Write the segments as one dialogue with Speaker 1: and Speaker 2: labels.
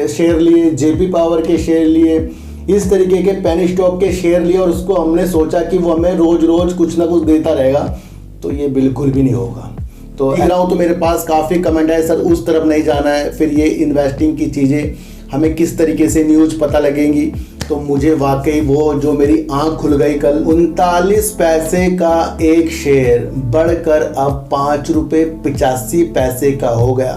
Speaker 1: Share लिए, JP power के share लिए, इस तरीके के पेनी स्टॉक के शेयर लिए और उसको हमने सोचा कि वो हमें रोज रोज कुछ ना कुछ देता रहेगा, तो ये बिल्कुल भी नहीं होगा। तो तो मेरे पास काफ़ी कमेंट है, सर उस तरफ नहीं जाना है, फिर ये इन्वेस्टिंग की चीज़ें हमें किस तरीके से न्यूज़ पता लगेंगी। तो मुझे वाकई वो जो मेरी आंख खुल गई कल, 39 पैसे का एक शेयर बढ़कर अब 5 रुपये 85 पैसे का हो गया।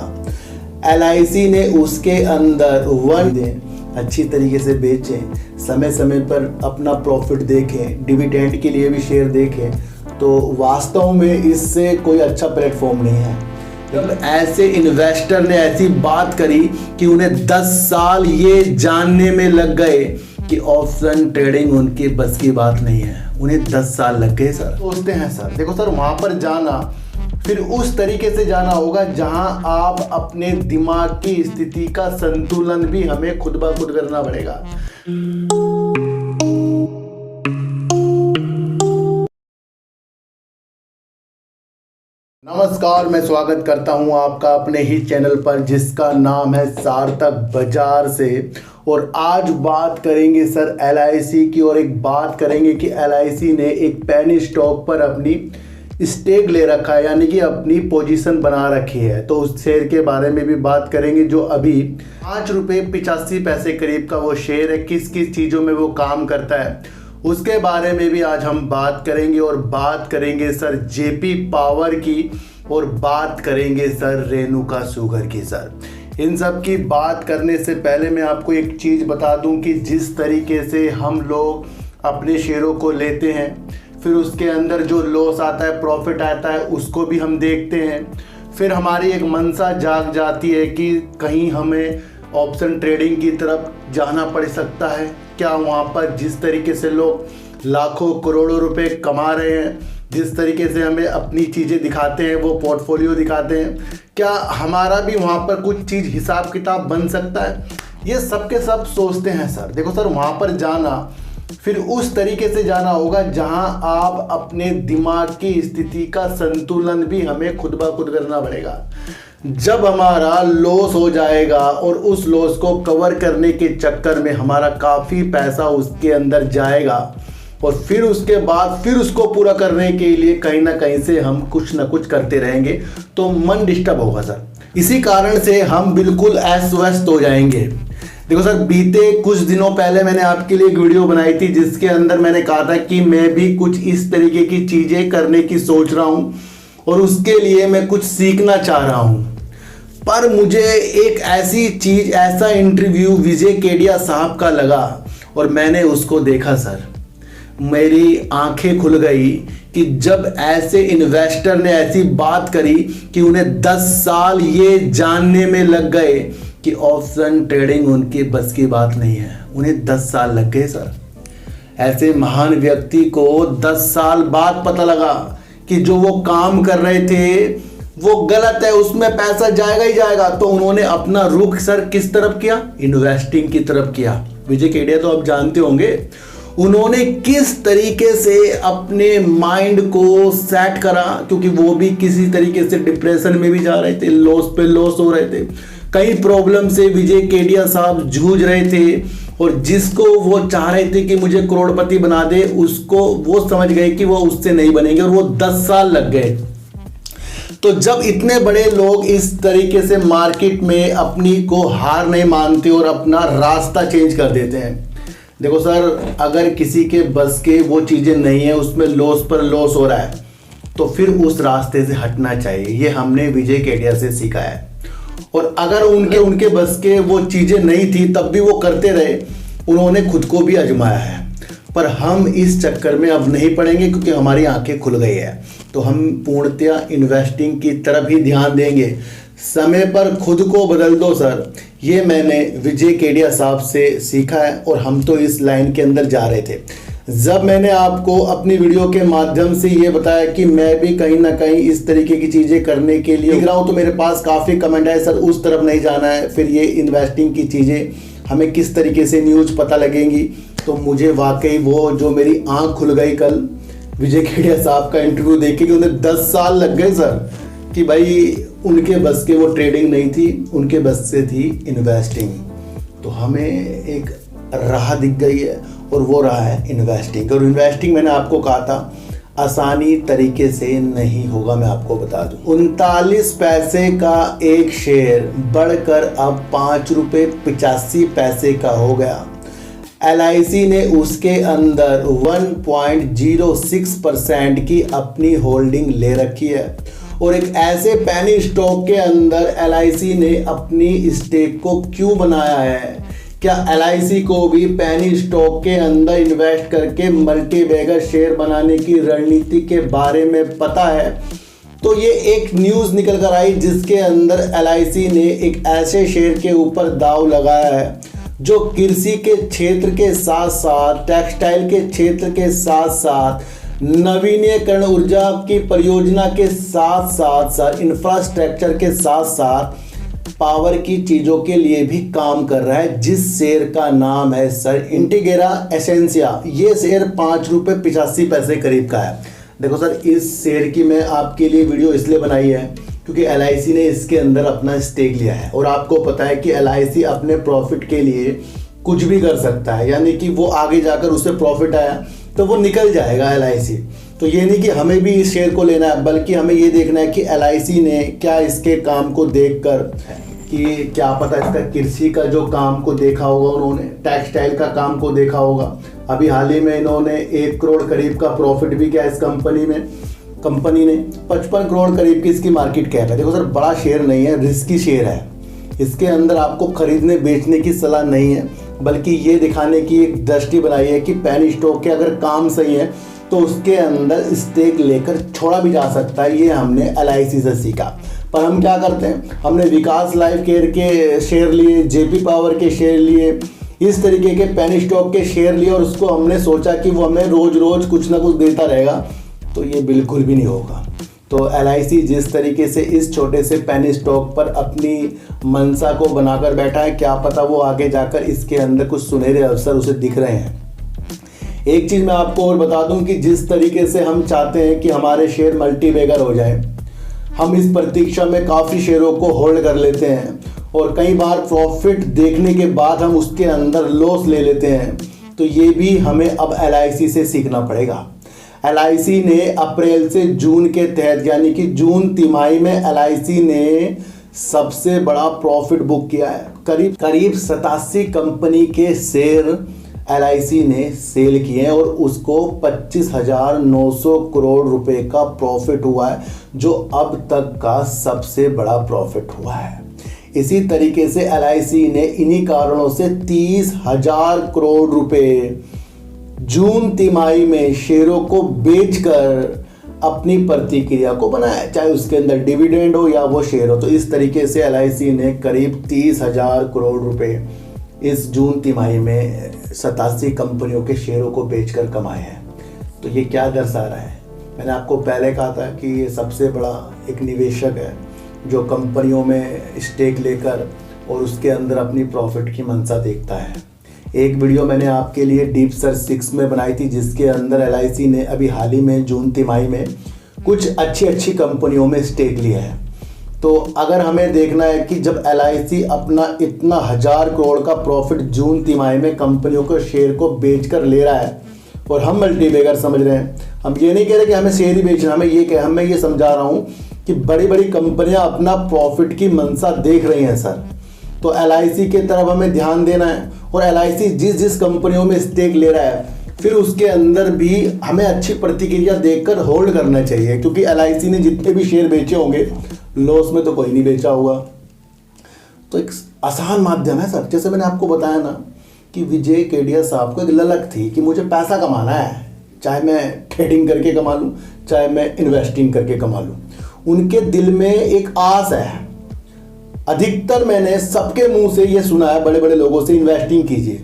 Speaker 1: LIC ने उसके अंदर 1 दिन अच्छी तरीके से बेचें, समय समय पर अपना प्रॉफिट देखें, डिविडेंड के लिए भी शेयर देखें, तो वास्तव में इससे कोई अच्छा प्लेटफॉर्म नहीं है। जब ऐसे इन्वेस्टर ने ऐसी बात करी कि उन्हें 10 साल ये जानने में लग गए कि ऑप्शन ट्रेडिंग उनके बस की बात नहीं है, उन्हें 10 साल लग गए। सर सोचते हैं सर, देखो सर, वहाँ पर जाना फिर उस तरीके से जाना होगा जहां आप अपने दिमाग की स्थिति का संतुलन भी हमें खुद ब खुद करना पड़ेगा। नमस्कार, मैं स्वागत करता हूं आपका अपने ही चैनल पर जिसका नाम है सार्थक बाजार से। और आज बात करेंगे सर LIC की, और एक बात करेंगे कि LIC ने एक पेनी स्टॉक पर अपनी स्टेक ले रखा है, यानी कि अपनी पोजीशन बना रखी है। तो उस शेयर के बारे में भी बात करेंगे जो अभी 5 रुपये 85 पैसे करीब का वो शेयर है। किस किस चीज़ों में वो काम करता है उसके बारे में भी आज हम बात करेंगे। और बात करेंगे सर जेपी पावर की, और बात करेंगे सर रेणुका शुगर की। सर इन सब की बात करने से पहले मैं आपको एक चीज़ बता दूं कि जिस तरीके से हम लोग अपने शेयरों को लेते हैं, फिर उसके अंदर जो लॉस आता है, प्रॉफिट आता है, उसको भी हम देखते हैं। फिर हमारी एक मनसा जाग जाती है कि कहीं हमें ऑप्शन ट्रेडिंग की तरफ जाना पड़ सकता है क्या। वहाँ पर जिस तरीके से लोग लाखों करोड़ों रुपए कमा रहे हैं, जिस तरीके से हमें अपनी चीज़ें दिखाते हैं, वो पोर्टफोलियो दिखाते हैं, क्या हमारा भी वहाँ पर कुछ चीज़ हिसाब किताब बन सकता है। ये सब के सब सोचते हैं सर। देखो सर, वहाँ पर जाना फिर उस तरीके से जाना होगा जहां आप अपने दिमाग की स्थिति का संतुलन भी हमें खुद ब खुद करना पड़ेगा। जब हमारा लॉस हो जाएगा और उस लॉस को कवर करने के चक्कर में हमारा काफ़ी पैसा उसके अंदर जाएगा, और फिर उसके बाद फिर उसको पूरा करने के लिए कहीं ना कहीं से हम कुछ ना कुछ करते रहेंगे, तो मन डिस्टर्ब होगा सर। इसी कारण से हम बिल्कुल अस्त-व्यस्त हो जाएंगे। देखो सर, बीते कुछ दिनों पहले मैंने आपके लिए एक वीडियो बनाई थी जिसके अंदर मैंने कहा था कि मैं भी कुछ इस तरीके की चीज़ें करने की सोच रहा हूं और उसके लिए मैं कुछ सीखना चाह रहा हूं। पर मुझे एक ऐसी चीज़, ऐसा इंटरव्यू विजय केडिया साहब का लगा और मैंने उसको देखा सर, मेरी आंखें खुल गई कि जब ऐसे इन्वेस्टर ने ऐसी बात करी कि उन्हें 10 साल ये जानने में लग गए कि ऑप्शन ट्रेडिंग उनकी बस की बात नहीं है, उन्हें 10 साल लग गए सर। ऐसे महान व्यक्ति को 10 साल बाद पता लगा कि जो वो काम कर रहे थे वो गलत है, उसमें पैसा जाएगा ही जाएगा। तो उन्होंने अपना रुख सर किस तरफ किया? इन्वेस्टिंग की तरफ किया। विजय केडिया तो आप जानते होंगे, उन्होंने किस तरीके से अपने माइंड को सेट करा, क्योंकि वो भी किसी तरीके से डिप्रेशन में भी जा रहे थे, लॉस पे लॉस हो रहे थे, कई प्रॉब्लम से विजय केडिया साहब जूझ रहे थे, और जिसको वो चाह रहे थे कि मुझे करोड़पति बना दे, उसको वो समझ गए कि वो उससे नहीं बनेंगे, और वो 10 साल लग गए। तो जब इतने बड़े लोग इस तरीके से मार्केट में अपनी को हार नहीं मानते और अपना रास्ता चेंज कर देते हैं, देखो सर, अगर किसी के बस के वो चीज़ें नहीं है, उसमें लॉस पर लॉस हो रहा है, तो फिर उस रास्ते से हटना चाहिए। ये हमने विजय केडिया से सीखा है। और अगर उनके बस के वो चीज़ें नहीं थी तब भी वो करते रहे, उन्होंने खुद को भी आजमाया है। पर हम इस चक्कर में अब नहीं पड़ेंगे क्योंकि हमारी आंखें खुल गई है। तो हम पूर्णतया इन्वेस्टिंग की तरफ ही ध्यान देंगे। समय पर खुद को बदल दो सर, ये मैंने विजय केडिया साहब से सीखा है, और हम तो इस लाइन के अंदर जा रहे थे। जब मैंने आपको अपनी वीडियो के माध्यम से ये बताया कि मैं भी कहीं ना कहीं इस तरीके की चीज़ें करने के लिए दिख रहा हूँ, तो मेरे पास काफ़ी कमेंट है, सर उस तरफ नहीं जाना है, फिर ये इन्वेस्टिंग की चीज़ें हमें किस तरीके से न्यूज़ पता लगेंगी। तो मुझे वाकई वो जो मेरी आँख खुल गई कल विजय केडिया साहब का इंटरव्यू देख के कि उन्हें 10 साल लग गए सर, कि भाई उनके बस के वो ट्रेडिंग नहीं थी, उनके बस से थी इन्वेस्टिंग। तो हमें एक राह दिख गई है और वो राह है इन्वेस्टिंग। और इन्वेस्टिंग मैंने आपको कहा था आसानी तरीके से नहीं होगा, मैं आपको बता दूं। 39 पैसे का एक शेयर बढ़कर अब 5 रुपये 85 पैसे का हो गया। LIC ने उसके अंदर 1.06% की अपनी होल्डिंग ले रखी है और एक ऐसे पेनी स्टॉक के अंदर LIC ने अपनी स्टेक को क्यों बनाया है? क्या LIC को भी पेनी स्टॉक के अंदर इन्वेस्ट करके मल्टी बैगर शेयर बनाने की रणनीति के बारे में पता है? तो ये एक न्यूज़ निकल कर आई जिसके अंदर LIC ने एक ऐसे शेयर के ऊपर दांव लगाया है जो कृषि के क्षेत्र के साथ साथ टेक्सटाइल के क्षेत्र के साथ साथ नवीनीकरण ऊर्जा की परियोजना के साथ साथ इंफ्रास्ट्रक्चर के साथ साथ पावर की चीज़ों के लिए भी काम कर रहा है, जिस शेयर का नाम है सर इंटीग्रा एसेंशिया। ये शेयर 5 रुपये 85 पैसे करीब का है। देखो सर, इस शेयर की मैं आपके लिए वीडियो इसलिए बनाई है क्योंकि LIC ने इसके अंदर अपना स्टेक लिया है और आपको पता है कि LIC अपने प्रॉफिट के लिए कुछ भी कर सकता है, यानी कि वो आगे जाकर उसे प्रॉफिट आया तो वो निकल जाएगा LIC। तो ये नहीं कि हमें भी इस शेयर को लेना है, बल्कि हमें ये देखना है कि LIC ने क्या इसके काम को देखकर, कि क्या पता इसका कृषि का जो काम को देखा होगा, उन्होंने टेक्सटाइल का काम को देखा होगा। अभी हाल ही में इन्होंने 1 करोड़ करीब का प्रॉफिट भी किया इस कंपनी ने 55 करोड़ करीब की इसकी मार्केट कैप है। देखो सर, बड़ा शेयर नहीं है, रिस्की शेयर है। इसके अंदर आपको खरीदने बेचने की सलाह नहीं है, बल्कि ये दिखाने की एक दृष्टि बनाई है कि पेनी स्टॉक के अगर काम सही है तो उसके अंदर स्टेक लेकर छोड़ा भी जा सकता है। ये हमने LIC से सीखा। पर हम क्या करते हैं, हमने विकास लाइफ केयर के शेयर लिए, JP पावर के शेयर लिए, इस तरीके के पेनी स्टॉक के शेयर लिए और उसको हमने सोचा कि वो हमें रोज रोज कुछ ना कुछ देता रहेगा, तो ये बिल्कुल भी नहीं होगा। तो LIC जिस तरीके से इस छोटे से पेनी स्टॉक पर अपनी मंशा को बनाकर बैठा है, क्या पता वो आगे जाकर इसके अंदर कुछ सुनहरे अवसर उसे दिख रहे हैं। एक चीज़ मैं आपको और बता दूं कि जिस तरीके से हम चाहते हैं कि हमारे शेयर मल्टी बैगर हो जाए, हम इस प्रतीक्षा में काफ़ी शेयरों को होल्ड कर लेते हैं और कई बार प्रॉफिट देखने के बाद हम उसके अंदर लॉस ले लेते हैं। तो ये भी हमें अब LIC से सीखना पड़ेगा। LIC ने अप्रैल से जून के तहत, यानी कि जून तिमाही में LIC ने सबसे बड़ा प्रॉफिट बुक किया है। करीब 87 कंपनी के शेयर LIC ने सेल किए हैं और उसको 25,900 करोड़ रुपए का प्रॉफिट हुआ है, जो अब तक का सबसे बड़ा प्रॉफिट हुआ है। इसी तरीके से LIC ने इन्हीं कारणों से 30,000 करोड़ रुपए जून तिमाही में शेयरों को बेचकर अपनी प्रतिक्रिया को बनाया, चाहे उसके अंदर डिविडेंड हो या वो शेयर हो। तो इस तरीके से LIC ने करीब 30,000 करोड़ रुपए इस जून तिमाही में 87 कंपनियों के शेयरों को बेचकर कमाए हैं। तो ये क्या दर्शा रहा है? मैंने आपको पहले कहा था कि ये सबसे बड़ा एक निवेशक है जो कंपनियों में स्टेक लेकर और उसके अंदर अपनी प्रॉफिट की मंशा देखता है। एक वीडियो मैंने आपके लिए डीप सर्च 6 में बनाई थी, जिसके अंदर LIC ने अभी हाल ही में जून तिमाही में कुछ अच्छी कंपनियों में स्टेक लिया है। तो अगर हमें देखना है कि जब LIC अपना इतना 1000 करोड़ का प्रॉफिट जून तिमाही में कंपनियों के शेयर को बेचकर ले रहा है और हम मल्टी बैगर समझ रहे हैं, हम ये नहीं कह रहे कि हमें शेयर ही बेचना, हमें ये समझा रहा हूँ कि बड़ी बड़ी कंपनियां अपना प्रॉफिट की मंशा देख रही हैं सर। तो LIC के तरफ हमें ध्यान देना है और LIC जिस कंपनियों में स्टेक ले रहा है फिर उसके अंदर भी हमें अच्छी प्रतिक्रिया देखकर होल्ड करना चाहिए, क्योंकि LIC ने जितने भी शेयर बेचे होंगे लॉस में तो कोई नहीं बेचा होगा। तो एक आसान माध्यम है सर। जैसे मैंने आपको बताया ना कि विजय केडिया साहब को एक ललक थी कि मुझे पैसा कमाना है, चाहे मैं ट्रेडिंग करके कमा लूँ, चाहे मैं इन्वेस्टिंग करके कमा लूँ। उनके दिल में एक आस है। अधिकतर मैंने सबके मुंह से ये सुना है, बड़े बड़े लोगों से, इन्वेस्टिंग कीजिए।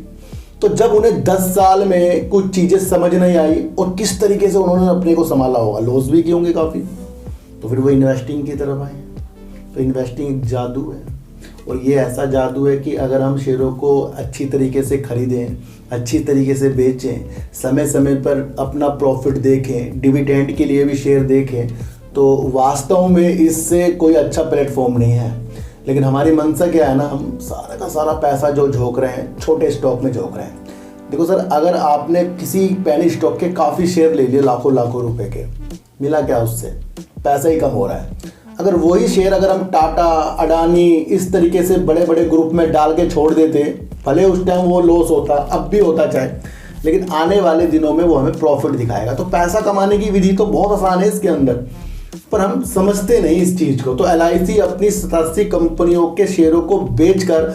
Speaker 1: तो जब उन्हें 10 साल में कुछ चीज़ें समझ नहीं आई और किस तरीके से उन्होंने अपने को संभाला होगा, लॉस भी किए होंगे काफ़ी, तो फिर वो इन्वेस्टिंग की तरफ आए। तो इन्वेस्टिंग एक जादू है और ये ऐसा जादू है कि अगर हम शेयरों को अच्छी तरीके से खरीदें, अच्छी तरीके से बेचें, समय समय पर अपना प्रॉफिट देखें, डिविडेंड के लिए भी शेयर देखें, तो वास्तव में इससे कोई अच्छा प्लेटफॉर्म नहीं है। लेकिन हमारी मंशा क्या है ना, हम सारा का सारा पैसा जो झोंक रहे हैं छोटे स्टॉक में झोंक रहे हैं। देखो सर, अगर आपने किसी पेनी स्टॉक के काफ़ी शेयर ले लिए लाखों लाखों रुपए के, मिला क्या उससे? पैसा ही कम हो रहा है। अगर वही शेयर अगर हम टाटा, अडानी इस तरीके से बड़े बड़े ग्रुप में डाल के छोड़ देते, भले उस टाइम वो लॉस होता, अब भी होता चाहे, लेकिन आने वाले दिनों में वो हमें प्रॉफिट दिखाएगा। तो पैसा कमाने की विधि तो बहुत आसान है इसके अंदर, पर हम समझते नहीं इस चीज़ को। तो LIC अपनी 87 कंपनियों के शेयरों को बेचकर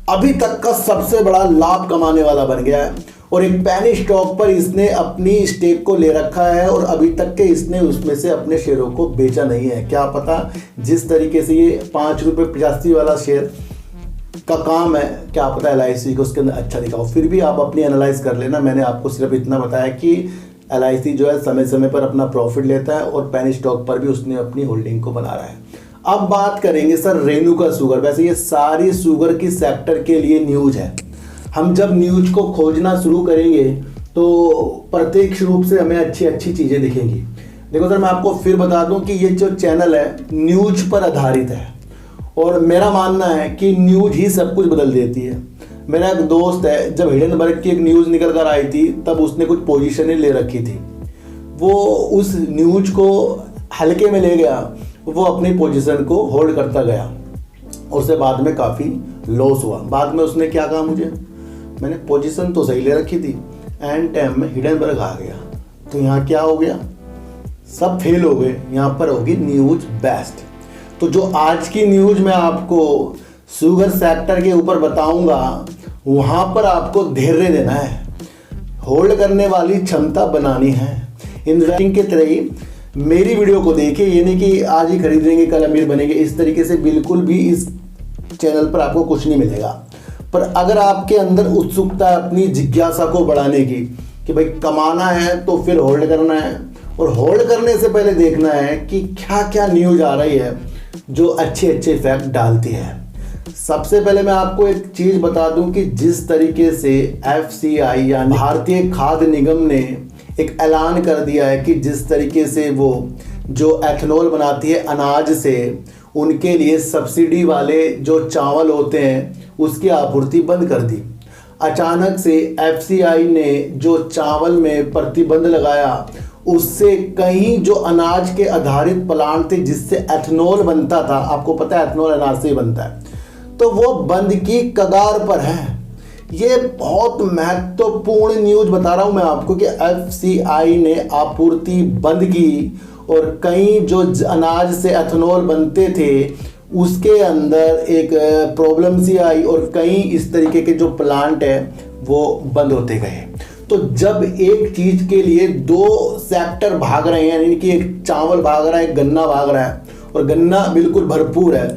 Speaker 1: अभी तक का सबसे बड़ा लाभ कमाने वाला बन गया है, और एक पेनी स्टॉक पर इसने अपनी स्टेक को ले रखा है और अभी तक के इसने उसमें से अपने शेयरों को बेचा नहीं है। क्या पता जिस तरीके से ये ₹5.85 वाला शेयर का काम है, क्या पता LIC को उसके अंदर अच्छा दिखाओ। फिर भी आप अपनी एनालाइज कर लेना। मैंने आपको सिर्फ इतना बताया कि LIC जो है समय समय पर अपना प्रॉफिट लेता है और पेनी स्टॉक पर भी उसने अपनी होल्डिंग को बना रहा है। अब बात करेंगे सर रेणुका शुगर। वैसे ये सारी शुगर की सेक्टर के लिए न्यूज है। हम जब न्यूज को खोजना शुरू करेंगे तो प्रत्यक्ष रूप से हमें अच्छी अच्छी चीज़ें दिखेंगी। देखो सर, मैं आपको फिर बता दूं कि ये जो चैनल है न्यूज पर आधारित है, और मेरा मानना है कि न्यूज ही सब कुछ बदल देती है। मेरा एक दोस्त है, जब हिडेनबर्ग की एक न्यूज़ निकल कर आई थी तब उसने कुछ पोजीशनें ले रखी थी। वो उस न्यूज को हल्के में ले गया, वो अपनी पोजीशन को होल्ड करता गया, उससे बाद में काफ़ी लॉस हुआ। बाद में उसने क्या कहा मुझे, मैंने पोजीशन तो सही ले रखी थी, एंड टाइम में हिडेनबर्ग आ गया, तो यहाँ क्या हो गया, सब फेल हो गए। यहाँ पर होगी न्यूज बेस्ट। तो जो आज की न्यूज मैं आपको शुगर सेक्टर के ऊपर बताऊंगा, वहाँ पर आपको धैर्य देना है, होल्ड करने वाली क्षमता बनानी है। इन्वेस्टिंग के तरह ही मेरी वीडियो को देखिए, ये नहीं कि आज ही खरीदेंगे कल अमीर बनेंगे, इस तरीके से बिल्कुल भी इस चैनल पर आपको कुछ नहीं मिलेगा। पर अगर आपके अंदर उत्सुकता है अपनी जिज्ञासा को बढ़ाने की कि भाई कमाना है तो फिर होल्ड करना है, और होल्ड करने से पहले देखना है कि क्या क्या न्यूज आ रही है जो अच्छे अच्छे फैक्ट डालती है। सबसे पहले मैं आपको एक चीज़ बता दूं कि जिस तरीके से FCI यानी भारतीय खाद्य निगम ने एक ऐलान कर दिया है कि जिस तरीके से वो जो एथेनॉल बनाती है अनाज से, उनके लिए सब्सिडी वाले जो चावल होते हैं उसकी आपूर्ति बंद कर दी। अचानक से FCI ने जो चावल में प्रतिबंध लगाया, उससे कहीं जो अनाज के आधारित प्लांट थे जिससे एथेनॉल बनता था, आपको पता है एथेनॉल अनाज से ही बनता है, तो वो बंद की कगार पर है। ये बहुत महत्वपूर्ण न्यूज बता रहा हूं मैं आपको कि FCI ने आपूर्ति बंद की, और कई जो अनाज से एथेनॉल बनते थे उसके अंदर एक प्रॉब्लम सी आई, और कई इस तरीके के जो प्लांट है वो बंद होते गए। तो जब एक चीज के लिए दो सेक्टर भाग रहे हैं, यानी कि एक चावल भाग रहा है, एक गन्ना भाग रहा है, और गन्ना बिल्कुल भरपूर है,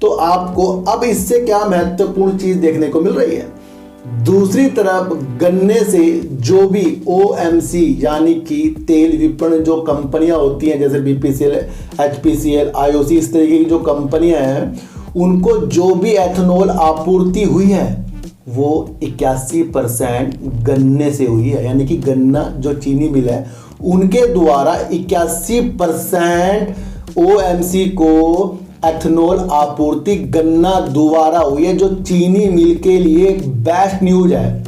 Speaker 1: तो आपको अब इससे क्या महत्वपूर्ण चीज देखने को मिल रही है। दूसरी तरफ गन्ने से जो भी OMC यानी कि तेल विपणन जो कंपनियां होती हैं, जैसे BPCL, HPCL, IOC, इस तरीके की जो कंपनियां हैं, उनको जो भी एथेनॉल आपूर्ति हुई है वो 81% गन्ने से हुई है। यानी कि गन्ना जो चीनी मिल है उनके द्वारा 81% OMC को एथेनॉल आपूर्ति गन्ना द्वारा हुई है, जो चीनी मिल के लिए बेस्ट न्यूज है।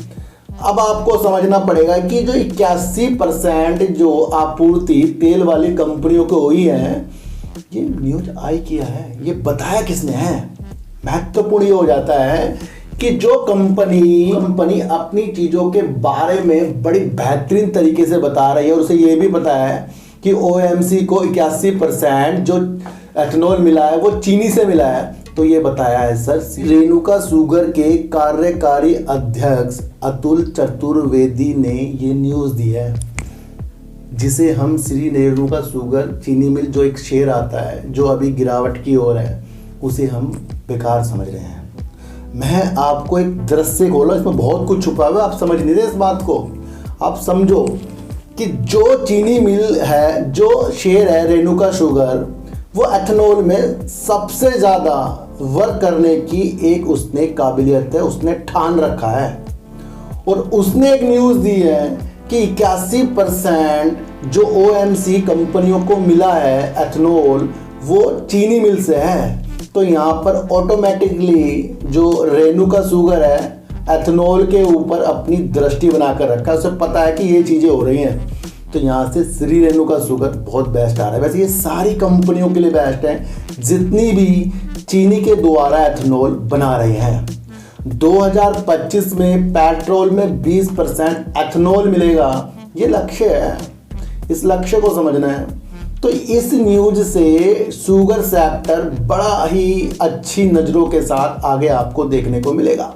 Speaker 1: अब आपको समझना पड़ेगा कि जो 81% जो आपूर्ति तेल वाली कंपनियों को हुई है, ये न्यूज आई किया है, ये बताया किसने है। महत्वपूर्ण ये हो जाता है कि जो कंपनी अपनी चीजों के बारे में बड़ी बेहतरीन तरीके से बता रही है, और उसे ये भी पता है कि OMC को 81% जो एथेनॉल मिला है वो चीनी से मिला है, तो ये बताया है सर रेणुका शुगर के कार्यकारी अध्यक्ष अतुल चतुर्वेदी ने ये न्यूज़ दी है, जिसे हम श्री रेणुका शुगर चीनी मिल जो एक शेयर आता है जो अभी गिरावट की ओर है, उसे हम बेकार समझ रहे हैं। मैं आपको एक दृश्य खोला, इसमें बहुत कुछ छुपा हुआ है, आप समझ नहीं रहे इस बात को। आप समझो कि जो चीनी मिल है, जो शेयर है रेणुका शुगर, वो एथेनॉल में सबसे ज़्यादा वर्क करने की एक उसने काबिलियत है, उसने ठान रखा है। और उसने एक न्यूज़ दी है कि 81% जो OMC कंपनियों को मिला है एथेनॉल, वो चीनी मिल से है। तो यहाँ पर ऑटोमेटिकली जो रेणुका शुगर है एथेनॉल के ऊपर अपनी दृष्टि बनाकर रखा है, उसे पता है कि ये चीज़ें हो रही हैं, तो यहाँ से श्री रेणुका शुगर बहुत बेस्ट आ रहा है। वैसे ये सारी कंपनियों के लिए बेस्ट है जितनी भी चीनी के द्वारा एथेनॉल बना रहे हैं। 2025 में पेट्रोल में 20% एथेनॉल मिलेगा, ये लक्ष्य है, इस लक्ष्य को समझना है। तो इस न्यूज से शुगर सेक्टर बड़ा ही अच्छी नज़रों के साथ आगे आपको देखने को मिलेगा।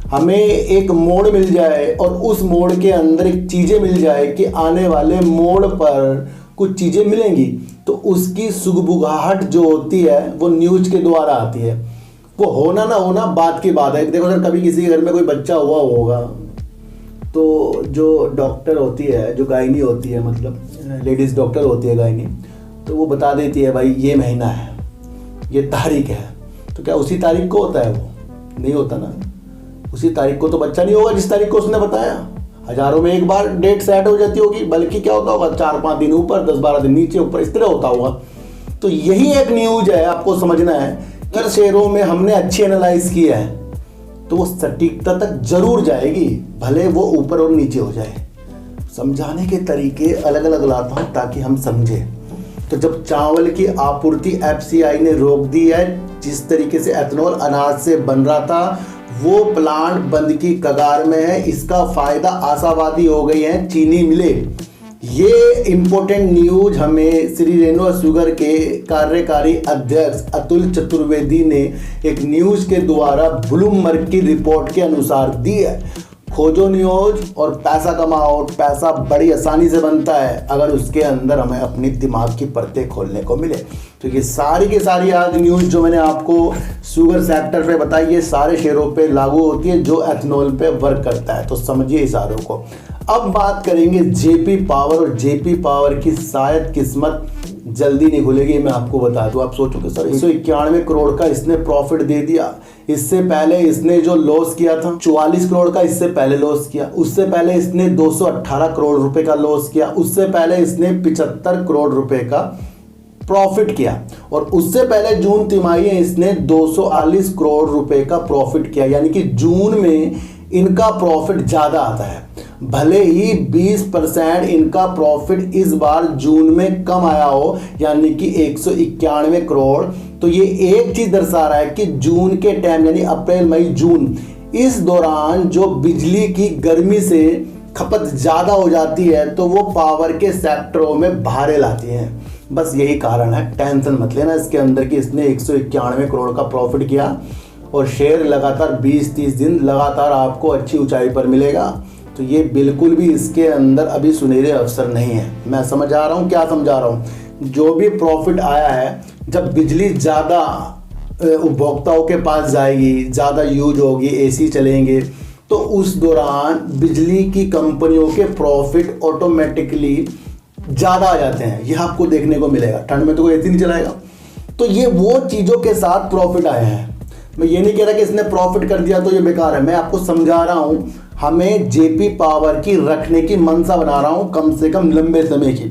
Speaker 1: हमें एक मोड़ मिल जाए और उस मोड़ के अंदर एक चीज़ें मिल जाए कि आने वाले मोड़ पर कुछ चीज़ें मिलेंगी, तो उसकी सुगबुगाहट जो होती है वो न्यूज के द्वारा आती है। वो होना ना होना बात की बात है। देखो सर, कभी किसी घर में कोई बच्चा हुआ होगा तो जो डॉक्टर होती है, जो गायनी होती है, मतलब लेडीज़ डॉक्टर होती है गायनी, तो वो बता देती है भाई ये महीना है, ये तारीख है, तो क्या उसी तारीख को होता है? वो नहीं होता ना। उसी तारीख को तो बच्चा नहीं होगा जिस तारीख को उसने बताया। हजारों में एक बार डेट सेट हो जाती होगी, बल्कि क्या होता होगा 4-5 दिन ऊपर, 10-12 दिन नीचे ऊपर, इस तरह होता होगा। तो यही एक न्यूज है, आपको समझना है। अगर शेयरों में हमने अच्छी एनालाइज किया है तो वो सटीकता तक जरूर जाएगी, भले वो ऊपर और नीचे हो जाए। समझाने के तरीके अलग अलग लाता हूँ ताकि हम समझें। तो जब चावल की आपूर्ति एफसीआई ने रोक दी है, जिस तरीके से एथेनॉल अनाज से बन रहा था वो प्लांट बंद की कगार में है, इसका फायदा आशावादी हो गई है चीनी मिले। ये इंपॉर्टेंट न्यूज हमें श्री रेणुका शुगर के कार्यकारी अध्यक्ष अतुल चतुर्वेदी ने एक न्यूज के द्वारा ब्लूमबर्ग की रिपोर्ट के अनुसार दी है। खोजो न्यूज और पैसा कमाओ, पैसा बड़ी आसानी से बनता है अगर उसके अंदर हमें अपनी दिमाग की परतें खोलने को मिले। तो ये सारी की सारी आज न्यूज़ जो मैंने आपको शुगर सेक्टर पे बताई, ये सारे शेयरों पे लागू होती है जो एथेनॉल पे वर्क करता है। तो समझिए इशारों को। अब बात करेंगे जेपी पावर, और जेपी पावर की शायद किस्मत जल्दी नहीं खुलेगी। मैं आपको बता दूं, आप सोचोगे सर 191 करोड़ का इसने प्रॉफिट दे दिया, इससे पहले इसने जो लॉस किया था 44 करोड़ का इससे पहले लॉस किया, उससे पहले इसने 218 करोड़ रुपए का लॉस किया, उससे पहले इसने 75 करोड़ रुपए का प्रॉफिट किया, और उससे पहले जून तिमाही इसने 240 करोड़ रुपए का प्रॉफिट किया। यानी कि जून में इनका प्रॉफिट ज़्यादा आता है। भले ही 20% इनका प्रॉफिट इस बार जून में कम आया हो, यानी कि 191 करोड़। तो ये एक चीज़ दर्शा रहा है कि जून के टाइम यानी अप्रैल मई जून, इस दौरान जो बिजली की गर्मी से खपत ज़्यादा हो जाती है तो वो पावर के सेक्टरों में भारे लाती हैं। बस यही कारण है, टेंशन मत लेना इसके अंदर कि इसने 191 करोड़ का प्रॉफिट किया और शेयर लगातार 20-30 दिन लगातार आपको अच्छी ऊंचाई पर मिलेगा। तो ये बिल्कुल भी इसके अंदर अभी सुनहरे अवसर नहीं है। मैं समझा रहा हूँ, क्या समझा रहा हूँ, जो भी प्रॉफिट आया है, जब बिजली ज़्यादा उपभोक्ताओं के पास जाएगी, ज़्यादा यूज होगी, एसी चलेंगे, तो उस दौरान बिजली की कंपनियों के प्रॉफिट ऑटोमेटिकली ज़्यादा आ जाते हैं। यह आपको देखने को मिलेगा। ठंड में तो कोई एसी नहीं चलाएगा, तो ये वो चीज़ों के साथ प्रॉफिट आए हैं। मैं ये नहीं कह रहा कि इसने प्रॉफिट कर दिया तो ये बेकार है, मैं आपको समझा रहा हूँ। हमें जेपी पावर की रखने की मंशा बना रहा हूँ कम से कम लंबे समय की,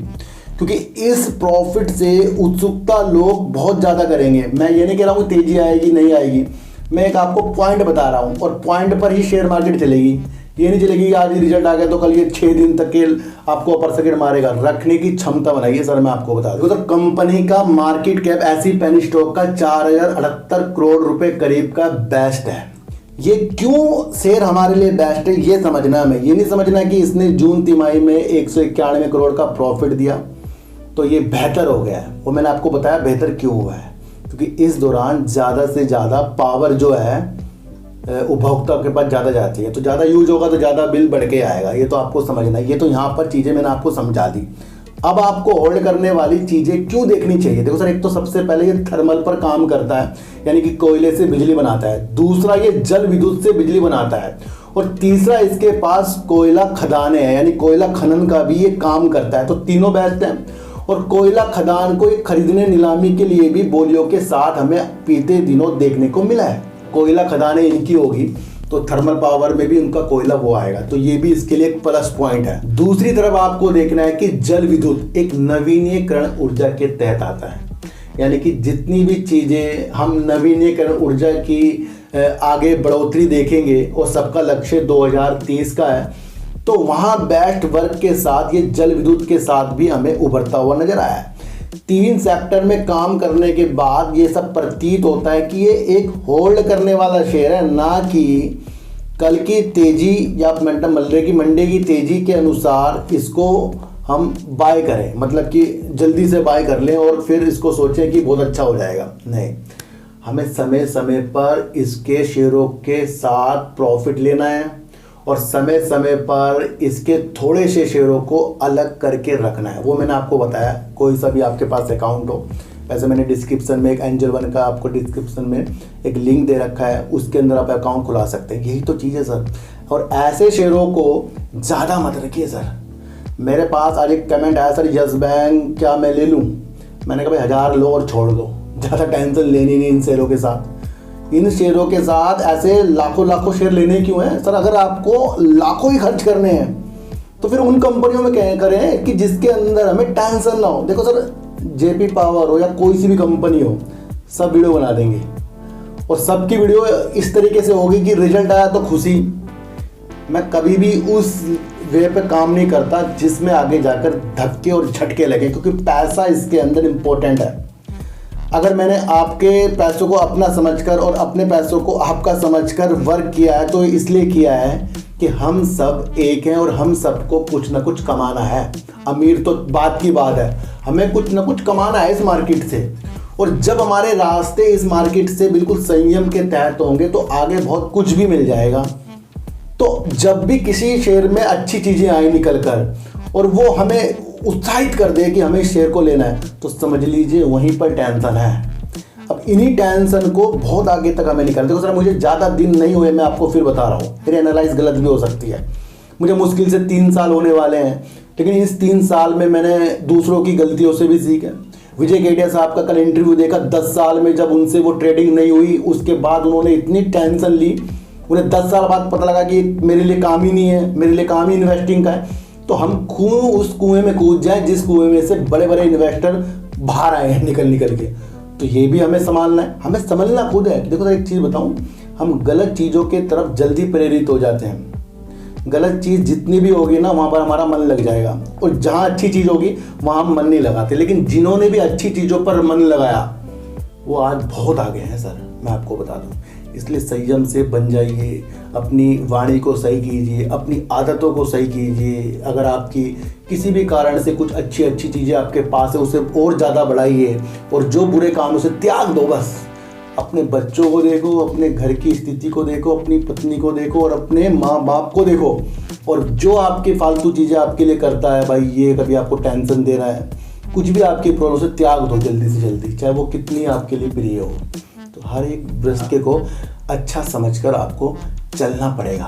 Speaker 1: क्योंकि इस प्रॉफिट से उत्सुकता लोग बहुत ज़्यादा करेंगे। मैं ये नहीं कह रहा हूँ तेज़ी आएगी नहीं आएगी, मैं एक आपको पॉइंट बता रहा हूँ, और पॉइंट पर ही शेयर मार्केट चलेगी। ये नहीं चलेगी कि आज रिजल्ट आ गया तो कल ये 6 दिन तक के आपको अपर सेकंड मारेगा। रखने की क्षमता बनाइए सर, मैं आपको बता दूं। तो कंपनी का मार्केट कैप ऐसी पेनी स्टॉक का 4078 करोड़ रुपए करीब का बेस्ट है। ये क्यों शेयर हमारे लिए बेस्ट है ये समझना है। मैं ये नहीं समझना कि इसने जून तिमाही में 191 करोड़ का प्रॉफिट दिया तो ये बेहतर हो गया है। वो मैंने आपको बताया बेहतर क्यों हुआ है, क्योंकि इस दौरान ज़्यादा से ज़्यादा पावर जो है उपभोक्ता के पास ज़्यादा जाती है, तो ज़्यादा यूज होगा तो ज़्यादा बिल बढ़ के आएगा। ये तो आपको समझना है। ये तो यहाँ पर चीज़ें मैंने आपको समझा दी। अब आपको होल्ड करने वाली चीज़ें क्यों देखनी चाहिए। देखो सर, एक तो सबसे पहले ये थर्मल पर काम करता है, यानी कि कोयले से बिजली बनाता है। दूसरा ये जल विद्युत से बिजली बनाता है, और तीसरा इसके पास कोयला खदानें हैं, यानी कोयला खनन का भी ये काम करता है। तो तीनों बेस्ट हैं। और कोयला खदान को खरीदने नीलामी के लिए भी बोलियों के साथ हमें बीते दिनों देखने को मिला है। कोयला खदानें इनकी होगी तो थर्मल पावर में भी उनका कोयला वो आएगा, तो ये भी इसके लिए एक प्लस पॉइंट है। दूसरी तरफ आपको देखना है कि जल विद्युत एक नवीनीकरण ऊर्जा के तहत आता है, यानी कि जितनी भी चीज़ें हम नवीनीकरण ऊर्जा की आगे बढ़ोतरी देखेंगे और सबका लक्ष्य 2030 का है, तो वहाँ बेस्ट वर्क के साथ ये जल विद्युत के साथ भी हमें उभरता हुआ नजर आया है। 3 सेक्टर में काम करने के बाद ये सब प्रतीत होता है कि ये एक होल्ड करने वाला शेयर है, ना कि कल की तेजी या मंडे की तेजी के अनुसार इसको हम बाय करें, मतलब कि जल्दी से बाय कर लें और फिर इसको सोचें कि बहुत अच्छा हो जाएगा। नहीं, हमें समय समय पर इसके शेयरों के साथ प्रॉफिट लेना है और समय समय पर इसके थोड़े से शेयरों को अलग करके रखना है। वो मैंने आपको बताया, कोई सा भी आपके पास अकाउंट हो, वैसे मैंने डिस्क्रिप्शन में एक एंजल वन का आपको डिस्क्रिप्शन में एक लिंक दे रखा है, उसके अंदर आप अकाउंट खुला सकते हैं। यही तो चीज़ है सर। और ऐसे शेयरों को ज़्यादा मत रखिए सर। मेरे पास आज एक कमेंट आया, सर यस बैंक क्या मैं ले लूँ? मैंने कहा भाई 1000 लो और छोड़ दो, ज़्यादा टेंशन लेनी नहीं इन शेयरों के साथ। इन शेयरों के साथ ऐसे लाखों शेयर लेने क्यों हैं सर? अगर आपको लाखों ही खर्च करने हैं तो फिर उन कंपनियों में क्या करें कि जिसके अंदर हमें टेंशन ना हो। देखो सर, जेपी पावर हो या कोई सी भी कंपनी हो, सब वीडियो बना देंगे और सबकी वीडियो इस तरीके से होगी कि रिजल्ट आया तो खुशी। मैं कभी भी उस वे पे काम नहीं करता जिसमें आगे जाकर धक्के और झटके लगे, क्योंकि पैसा इसके अंदर इम्पोर्टेंट है। अगर मैंने आपके पैसों को अपना समझकर और अपने पैसों को आपका समझकर वर्क किया है तो इसलिए किया है कि हम सब एक हैं और हम सबको कुछ ना कुछ कमाना है। अमीर तो बात की बात है, हमें कुछ ना कुछ कमाना है इस मार्केट से। और जब हमारे रास्ते इस मार्केट से बिल्कुल संयम के तहत होंगे तो आगे बहुत कुछ भी मिल जाएगा। तो जब भी किसी शेयर में अच्छी चीज़ें आई निकल कर और वो हमें उत्साहित कर दे कि हमें इस शेयर को लेना है, तो समझ लीजिए वहीं पर टेंशन है। अब इन्हीं टेंशन को बहुत आगे तक हमें निकाल। देखो सर, मुझे ज़्यादा दिन नहीं हुए, मैं आपको फिर बता रहा हूँ, मेरी एनालाइज गलत भी हो सकती है। मुझे मुश्किल से 3 साल होने वाले हैं, लेकिन इस 3 साल में मैंने दूसरों की गलतियों से भी सीखा। विजय केडिया साहब का कल इंटरव्यू देखा, 10 साल में जब उनसे वो ट्रेडिंग नहीं हुई, उसके बाद उन्होंने इतनी टेंशन ली, उन्हें 10 साल बाद पता लगा कि मेरे लिए काम ही नहीं है, मेरे लिए काम ही इन्वेस्टिंग का है। तो हम उस कुएं में कूद जाए जिस कुएं में से बड़े बड़े इन्वेस्टर बाहर आए हैं निकल के। तो ये भी हमें संभालना है, हमें समझना खुद है। देखो एक चीज़ बताऊं, हम गलत चीज़ों के तरफ जल्दी प्रेरित हो जाते हैं। गलत चीज़ जितनी भी होगी ना, वहाँ पर हमारा मन लग जाएगा, और जहाँ अच्छी चीज़ होगी वहाँ हम मन नहीं लगाते। लेकिन जिन्होंने भी अच्छी चीज़ों पर मन लगाया वो आज बहुत आगे हैं सर, मैं आपको बता दूं। इसलिए संयम से बन जाइए, अपनी वाणी को सही कीजिए, अपनी आदतों को सही कीजिए। अगर आपकी किसी भी कारण से कुछ अच्छी चीज़ें आपके पास है, उसे और ज़्यादा बढ़ाइए, और जो बुरे काम उसे त्याग दो। बस अपने बच्चों को देखो, अपने घर की स्थिति को देखो, अपनी पत्नी को देखो और अपने माँ बाप को देखो, और जो आपकी फालतू चीज़ें आपके लिए करता है, भाई ये कभी आपको टेंशन दे रहा है, कुछ भी आपकी प्रॉब्लम से त्याग दो जल्दी से जल्दी, चाहे वो कितनी आपके लिए प्रिय हो। तो हर एक रिश्ते को अच्छा समझकर आपको चलना पड़ेगा।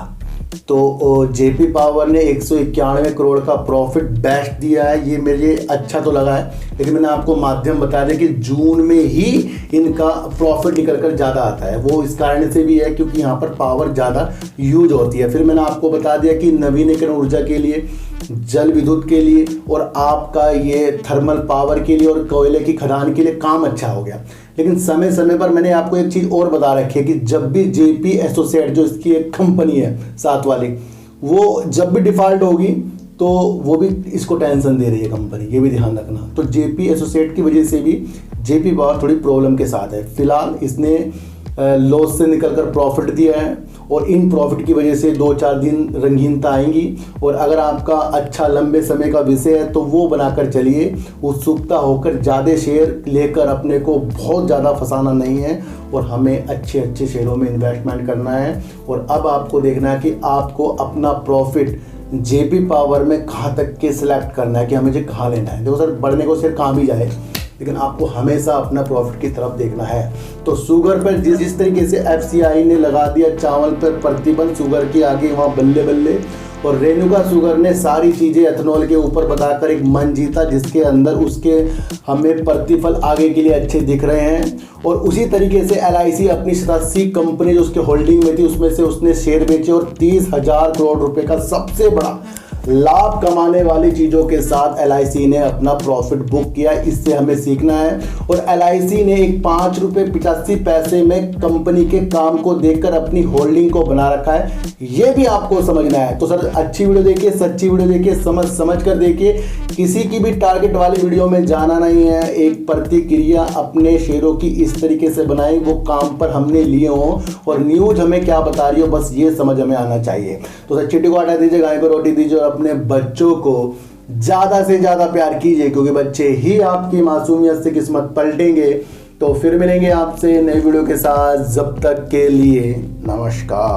Speaker 1: तो जेपी पावर ने 191 करोड़ का प्रॉफिट बेस्ट दिया है, ये मेरे अच्छा तो लगा है। लेकिन मैंने आपको माध्यम बता दिया कि जून में ही इनका प्रॉफिट निकल कर ज़्यादा आता है। वो इस कारण से भी है क्योंकि यहाँ पर पावर ज़्यादा यूज होती है। फिर मैंने आपको बता दिया कि नवीनीकरण ऊर्जा के लिए, जल विद्युत के लिए और आपका ये थर्मल पावर के लिए और कोयले की खदान के लिए काम अच्छा हो गया। लेकिन समय समय पर मैंने आपको एक चीज़ और बता रखी है कि जब भी जेपी एसोसिएट, जो इसकी एक कंपनी है साथ वाली, वो जब भी डिफ़ॉल्ट होगी तो वो भी इसको टेंशन दे रही है कंपनी, ये भी ध्यान रखना। तो जेपी एसोसिएट की वजह से भी जेपी पावर थोड़ी प्रॉब्लम के साथ है। फिलहाल इसने लॉस से निकलकर प्रॉफिट दिया है और इन प्रॉफिट की वजह से 2-4 दिन रंगीनता आएंगी। और अगर आपका अच्छा लंबे समय का विषय है तो वो बनाकर चलिए, उत्सुकता होकर ज़्यादा शेयर लेकर अपने को बहुत ज़्यादा फंसाना नहीं है और हमें अच्छे शेयरों में इन्वेस्टमेंट करना है। और अब आपको देखना है कि आपको अपना प्रॉफिट जेपी पावर में कहाँ तक के सिलेक्ट करना है कि हमें जो कहाँ लेना है। देखो सर, बढ़ने को शेयर कहाँ भी जाए, लेकिन आपको हमेशा अपना प्रॉफिट की तरफ देखना है। तो शुगर पर जिस तरीके से एफसीआई ने लगा दिया चावल पर प्रतिबंध, शुगर की आगे वहाँ बल्ले बल्ले, और रेणुका शुगर ने सारी चीज़ें एथनॉल के ऊपर बताकर एक मन जीता जिसके अंदर उसके हमें प्रतिफल आगे के लिए अच्छे दिख रहे हैं। और उसी तरीके से एलआईसी अपनी 87 कंपनी जो उसके होल्डिंग में थी उसमें से उसने शेयर बेचे और 30,000 करोड़ रुपए का सबसे बड़ा लाभ कमाने वाली चीज़ों के साथ LIC ने अपना प्रॉफिट बुक किया। इससे हमें सीखना है। और LIC ने एक ₹5.85 में कंपनी के काम को देखकर अपनी होल्डिंग को बना रखा है, ये भी आपको समझना है। तो सर अच्छी वीडियो देखिए, सच्ची वीडियो देखिए, समझ कर देखिए। किसी की भी टारगेट वाली वीडियो में जाना नहीं है। एक प्रतिक्रिया अपने शेयरों की इस तरीके से बनाई वो काम पर हमने लिए हो और न्यूज हमें क्या बता रही हो, बस ये समझ हमें आना चाहिए। तो सर चिट्टी को हटा दीजिए, गाय को रोटी दीजिए और अपने बच्चों को ज़्यादा से ज़्यादा प्यार कीजिए, क्योंकि बच्चे ही आपकी मासूमियत से किस्मत पलटेंगे। तो फिर मिलेंगे आपसे नई वीडियो के साथ, जब तक के लिए नमस्कार।